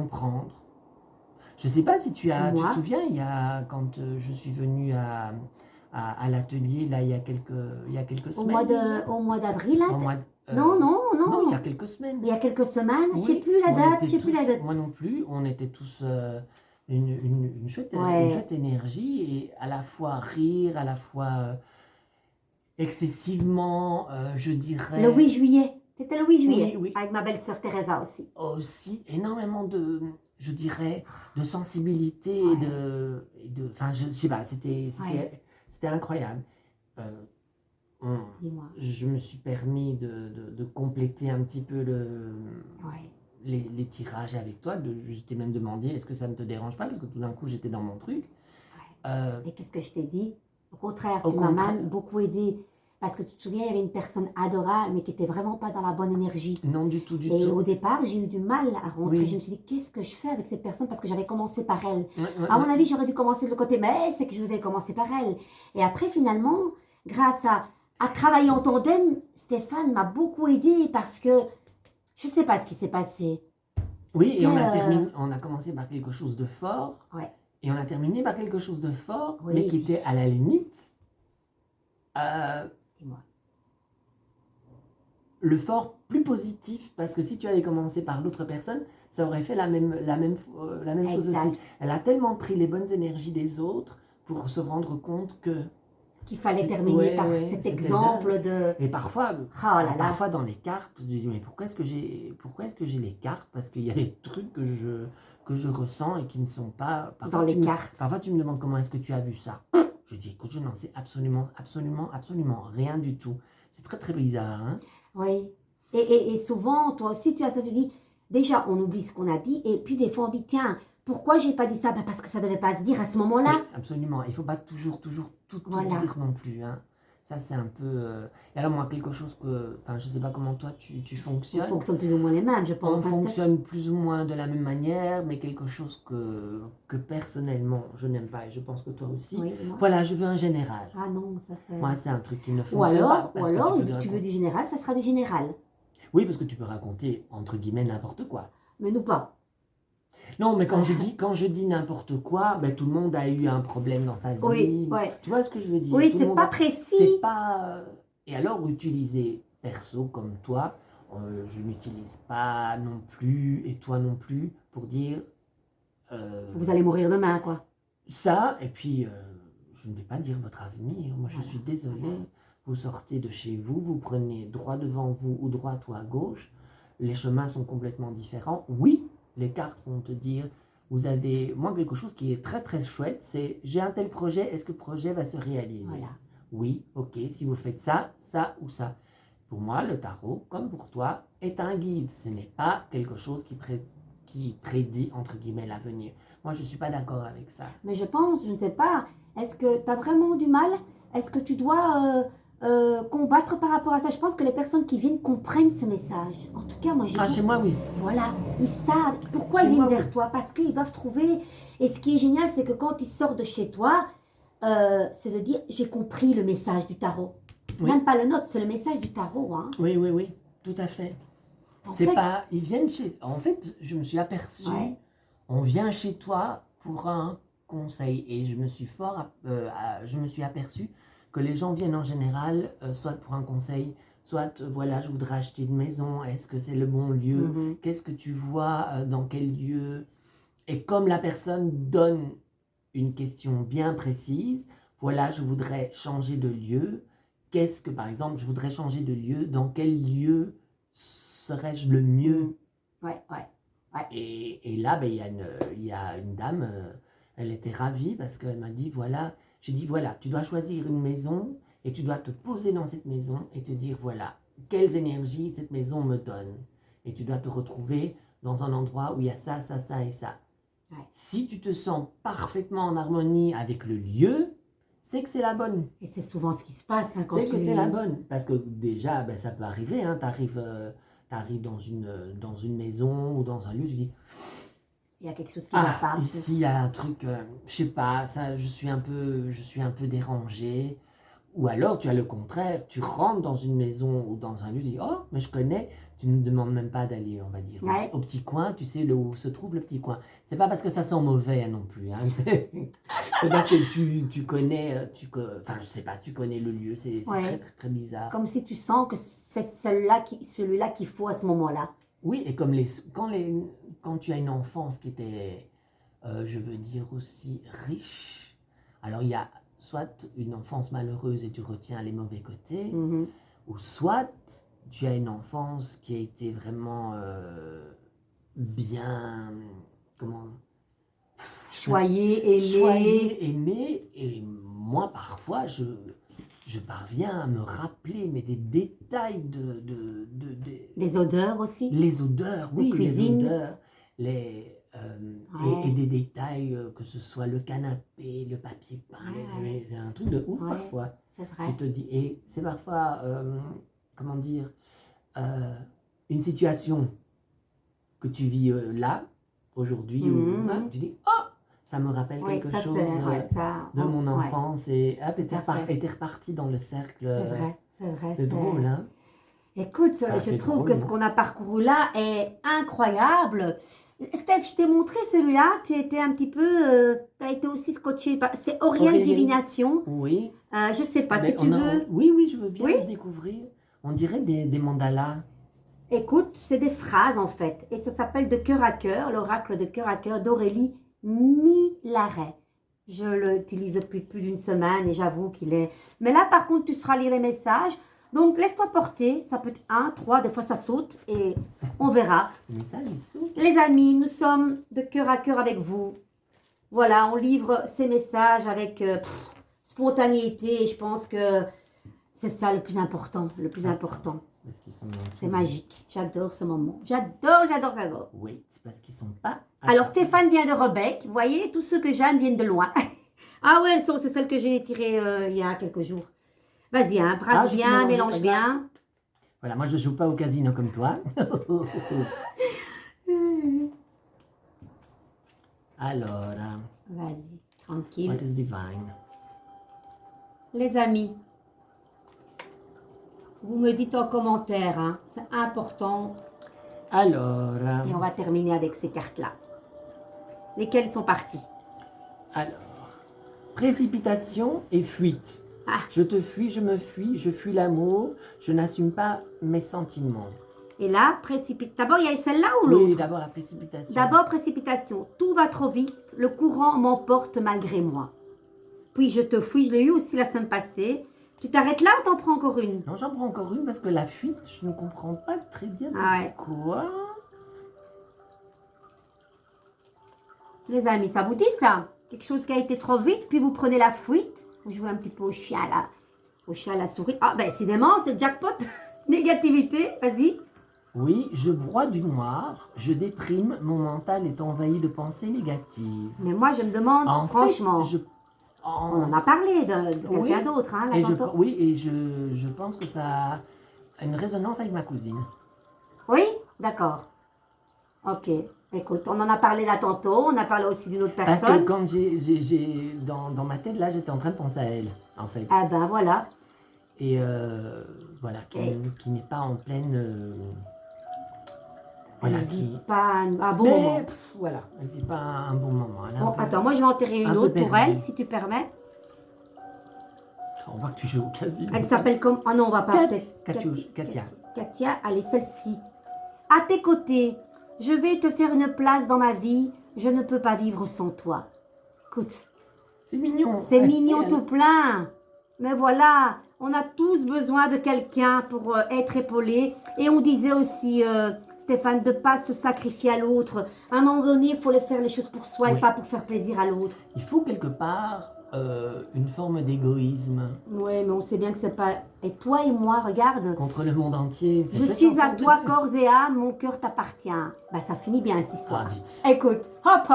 Je ne sais pas si tu te souviens, quand je suis venue à l'atelier, là, il y a quelques semaines. Au mois d'avril, là Non, il y a quelques semaines. Il y a quelques semaines, je ne sais plus la date. Moi non plus, on était tous une chouette énergie, et à la fois rire, à la fois excessivement, je dirais... Le 8 juillet. C'était le 8 juillet, oui. Avec ma belle-sœur Teresa aussi. Aussi, énormément de sensibilité enfin, je sais pas, c'était incroyable. Je me suis permis de compléter un petit peu les tirages avec toi. Je t'ai même demandé, est-ce que ça ne te dérange pas? Parce que tout d'un coup, j'étais dans mon truc. Et qu'est-ce que je t'ai dit? Au contraire, tu m'as même beaucoup aidé. Parce que tu te souviens, il y avait une personne adorable, mais qui n'était vraiment pas dans la bonne énergie. Non, du tout, Et au départ, j'ai eu du mal à rentrer. Oui. Je me suis dit, qu'est-ce que je fais avec cette personne? Parce que j'avais commencé par elle. À mon avis, j'aurais dû commencer de l'autre côté, mais c'est que je devais commencer par elle. Et après, finalement, grâce à travailler en tandem, Stéphane m'a beaucoup aidé parce que je ne sais pas ce qui s'est passé. Oui, et on a commencé par quelque chose de fort. Ouais. Et on a terminé par quelque chose de fort, mais qui était à la limite. Dis-moi. Le fort plus positif, parce que si tu avais commencé par l'autre personne, ça aurait fait la même chose aussi. Elle a tellement pris les bonnes énergies des autres pour se rendre compte qu'il fallait terminer par cet exemple de... Et parfois, parfois dans les cartes, tu dis, mais pourquoi est-ce que j'ai les cartes? Parce qu'il y a des trucs que je ressens et qui ne sont pas... Parfois, dans les cartes. Parfois, tu me demandes comment est-ce que tu as vu ça. Je dis, écoute, je n'en sais absolument rien du tout. C'est très, très bizarre, hein? Oui. Et souvent, toi aussi, tu as ça, tu dis, déjà, on oublie ce qu'on a dit, et puis des fois, on dit, tiens, pourquoi j'ai pas dit ça? Parce que ça devait pas se dire à ce moment-là. Oui, absolument. Il faut pas toujours tout dire non plus, hein. Ça, c'est un peu... Et alors, moi, quelque chose que... Enfin, je sais pas comment toi, tu fonctionnes. On fonctionne plus ou moins les mêmes, je pense. On fonctionne plus ou moins de la même manière, mais quelque chose que personnellement, je n'aime pas, et je pense que toi aussi. Oui, voilà, je veux un général. Ah non, ça fait... Moi, c'est un truc qui ne fonctionne pas. Ou alors, tu veux du général, ça sera du général. Oui, parce que tu peux raconter, entre guillemets, n'importe quoi. Mais nous pas. Non, mais quand je dis n'importe quoi, ben, tout le monde a eu un problème dans sa vie. Oui, tu vois ce que je veux dire? Oui, c'est pas précis. C'est pas... Et alors, utiliser perso comme toi, je n'utilise pas non plus, et toi non plus, pour dire... vous allez mourir demain, quoi. Ça, et puis, je ne vais pas dire votre avenir. Moi, je suis désolée. Vous sortez de chez vous, vous prenez droit devant vous ou droit ou à gauche. Les chemins sont complètement différents. Oui, les cartes vont te dire, vous avez, moi, quelque chose qui est très très chouette, c'est j'ai un tel projet, est-ce que le projet va se réaliser? Oui, ok, si vous faites ça, ça ou ça. Pour moi, le tarot, comme pour toi, est un guide. Ce n'est pas quelque chose qui prédit, entre guillemets, l'avenir. Moi, je ne suis pas d'accord avec ça. Mais je pense, je ne sais pas, est-ce que tu as vraiment du mal? Est-ce que tu dois... combattre par rapport à ça. Je pense que les personnes qui viennent comprennent ce message. En tout cas, moi, j'ai... chez moi, oui. Voilà. Ils savent pourquoi ils viennent vers toi. Parce qu'ils doivent trouver... Et ce qui est génial, c'est que quand ils sortent de chez toi, c'est de dire, j'ai compris le message du tarot. Oui. Même pas le nôtre, c'est le message du tarot. Hein. Oui, tout à fait. Pas... Ils viennent chez... En fait, je me suis aperçue, on vient chez toi pour un conseil. Et je me suis aperçue que les gens viennent en général, soit pour un conseil, soit, voilà, je voudrais acheter une maison, est-ce que c'est le bon lieu? Qu'est-ce que tu vois, dans quel lieu? Et comme la personne donne une question bien précise, voilà, je voudrais changer de lieu, qu'est-ce que, par exemple, je voudrais changer de lieu, dans quel lieu serais-je le mieux? Ouais. Et là, ben, il y a une dame, elle était ravie parce qu'elle m'a dit, voilà, j'ai dit, voilà, tu dois choisir une maison et tu dois te poser dans cette maison et te dire, voilà, quelles énergies cette maison me donne. Et tu dois te retrouver dans un endroit où il y a ça, ça, ça et ça. Ouais. Si tu te sens parfaitement en harmonie avec le lieu, c'est que c'est la bonne. Et c'est souvent ce qui se passe. Hein, c'est que c'est la bonne. Parce que déjà, ben, ça peut arriver, hein, tu arrives dans une maison ou dans un lieu, tu dis... Il y a quelque chose qui va pas. Ici, il y a un truc, je sais pas, ça, je suis un peu dérangée. Ou alors, tu as le contraire, tu rentres dans une maison ou dans un lieu, tu dis, oh, mais je connais, tu ne demandes même pas d'aller, on va dire, au petit coin, tu sais où se trouve le petit coin. C'est pas parce que ça sent mauvais hein, non plus, hein, c'est parce que tu connais, enfin, je sais pas, tu connais le lieu, c'est très, très, très bizarre. Comme si tu sens que c'est celui-là qu'il faut à ce moment-là. Oui, et comme quand tu as une enfance qui était, je veux dire aussi riche, alors il y a soit une enfance malheureuse et tu retiens les mauvais côtés, ou soit tu as une enfance qui a été vraiment bien, comment... Choyée, aimée. Et moi parfois je je parviens à me rappeler mais des détails Des odeurs aussi. Les odeurs, oui, cuisine. les odeurs, et des détails, que ce soit le canapé, le papier peint, c'est un truc de ouf parfois. C'est vrai. Tu te dis, et c'est parfois, comment dire, une situation que tu vis là, aujourd'hui, tu dis, oh, ça me rappelle quelque chose de mon enfance, et hop, et t'es reparti dans le cercle. C'est vrai. C'est drôle, hein? Écoute, je trouve que ce qu'on a parcouru là est incroyable. Steph, je t'ai montré celui-là, tu étais un petit peu, tu as été aussi scotché. C'est Auriel Divination. Oui. Je sais pas si tu veux. Oui, je veux bien le découvrir. On dirait des mandalas. Écoute, c'est des phrases en fait. Et ça s'appelle De cœur à cœur, l'oracle de cœur à cœur d'Aurélie Milaret. Je l'utilise depuis plus d'une semaine et j'avoue qu'il est... Mais là, par contre, tu sauras lire les messages. Donc, laisse-toi porter. Ça peut être 1, 3, des fois ça saute et on verra. Les messages, ils sautent. Les amis, nous sommes de cœur à cœur avec vous. Voilà, on livre ces messages avec spontanéité et je pense que c'est ça le plus important. Le plus important. C'est magique. J'adore ce moment. J'adore. Oui, c'est parce qu'ils sont pas... Alors, Stéphane vient de Rebec. Vous voyez, tous ceux que j'aime viennent de loin. Ah ouais, c'est celles que j'ai tirées il y a quelques jours. Vas-y, hein, brasse bien, mélange bien. Voilà, moi je joue pas au casino comme toi. Alors... Vas-y, tranquille. What is divine? Les amis, vous me dites en commentaire, hein, c'est important. Alors... Et on va terminer avec ces cartes-là. Lesquelles sont parties? Alors, précipitation et fuite. Je te fuis, je me fuis, je fuis l'amour, je n'assume pas mes sentiments. Et là, d'abord, il y a eu celle-là ou l'autre? Oui, d'abord la précipitation. D'abord, précipitation. Tout va trop vite, le courant m'emporte malgré moi. Puis je te fuis, je l'ai eu aussi la semaine passée. Tu t'arrêtes là ou t'en prends encore une? Non, j'en prends encore une parce que la fuite, je ne comprends pas très bien pourquoi. Les amis, ça vous dit ça? Quelque chose qui a été trop vite, puis vous prenez la fuite. Vous jouez un petit peu au chien là. Au chat à la souris. Ah ben décidément, c'est le jackpot. Négativité, vas-y. Oui, je broie du noir, je déprime, mon mental est envahi de pensées négatives. Mais moi, je me demande, franchement, on en a parlé de quelqu'un d'autre, hein, là, oui, et je pense que ça a une résonance avec ma cousine. Oui, d'accord. Ok, écoute, on en a parlé là tantôt, on a parlé aussi d'une autre personne. Parce que quand dans ma tête, là, j'étais en train de penser à elle, en fait. Ah ben voilà. Et voilà, qui n'est pas en pleine... Voilà, elle ne vit pas un bon moment. Voilà, elle ne vit pas un bon moment. Bon, attends, moi je vais en terrer une autre pour elle, si tu permets. On voit que tu joues au casino. Elle s'appelle comme... Ah non, on va pas peut-être... Katia. Katia, allez, celle-ci. À tes côtés, je vais te faire une place dans ma vie. Je ne peux pas vivre sans toi. Écoute. C'est mignon. C'est mignon tout plein. Mais voilà, on a tous besoin de quelqu'un pour être épaulé. Et on disait aussi... Stéphane, de ne pas se sacrifier à l'autre. À un moment donné, il faut faire les choses pour soi et pas pour faire plaisir à l'autre. Il faut quelque part une forme d'égoïsme. Oui, mais on sait bien que c'est pas... Et toi et moi, regarde. Contre le monde entier. Je suis à toi, corps et âme, mon cœur t'appartient. Bah, ça finit bien, cette histoire. Écoute, hop,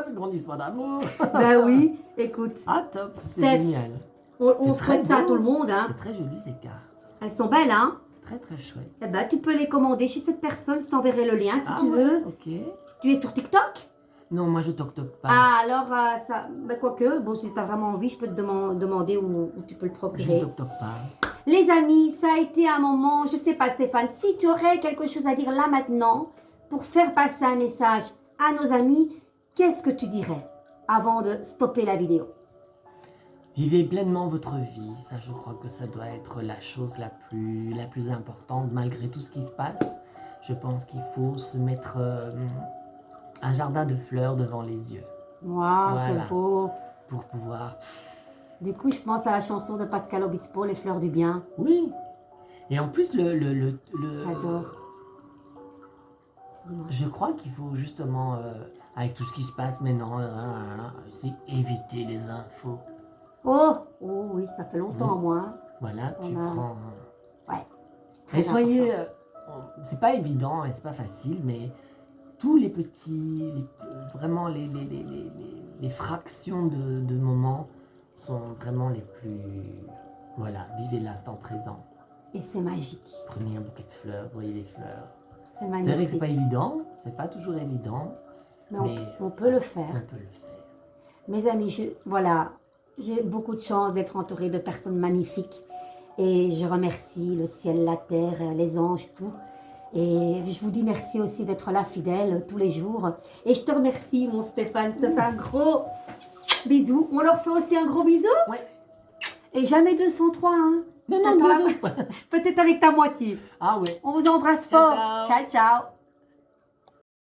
une grande histoire d'amour. Ben oui, écoute. Ah, top, c'est génial. On souhaite ça à tout le monde, hein. C'est très joli, ces cartes. Elles sont belles, hein. Très très chouette. Eh ben, tu peux les commander chez cette personne, je t'enverrai le lien si tu veux. Ok. Tu es sur TikTok? Non, moi je toc pas. Ah, alors ça, ben, quoique, bon, si tu as vraiment envie, je peux te demander où tu peux le procurer. Je toc pas. Les amis, ça a été un moment, je sais pas Stéphane, si tu aurais quelque chose à dire là maintenant, pour faire passer un message à nos amis, qu'est-ce que tu dirais avant de stopper la vidéo? Vivez pleinement votre vie, ça je crois que ça doit être la chose la plus importante malgré tout ce qui se passe. Je pense qu'il faut se mettre un jardin de fleurs devant les yeux. Wow, voilà. C'est beau. Pour pouvoir... Du coup, je pense à la chanson de Pascal Obispo, Les fleurs du bien. Oui. Et en plus, J'adore. Je crois qu'il faut justement, avec tout ce qui se passe maintenant, c'est éviter les infos. Oh, Oh oui, ça fait longtemps, moi. Hein. Voilà, tu prends... Ouais. Et soyez... c'est pas évident et c'est pas facile, mais tous les petits... vraiment les fractions de moments sont vraiment les plus... Voilà, vivez l'instant présent. Et c'est magique. Prenez un bouquet de fleurs, voyez les fleurs. C'est magnifique. C'est vrai que c'est pas évident, c'est pas toujours évident, mais on peut le faire. On peut le faire. Mes amis, voilà, j'ai beaucoup de chance d'être entourée de personnes magnifiques. Et je remercie le ciel, la terre, les anges, tout. Et je vous dis merci aussi d'être là fidèle tous les jours. Et je te remercie, mon Stéphane. Je te fais un gros bisou. On leur fait aussi un gros bisou? Ouais. Et jamais 203, hein? Non, Peut-être avec ta moitié. Ah ouais. On vous embrasse Ciao, fort. ciao. Ciao, ciao.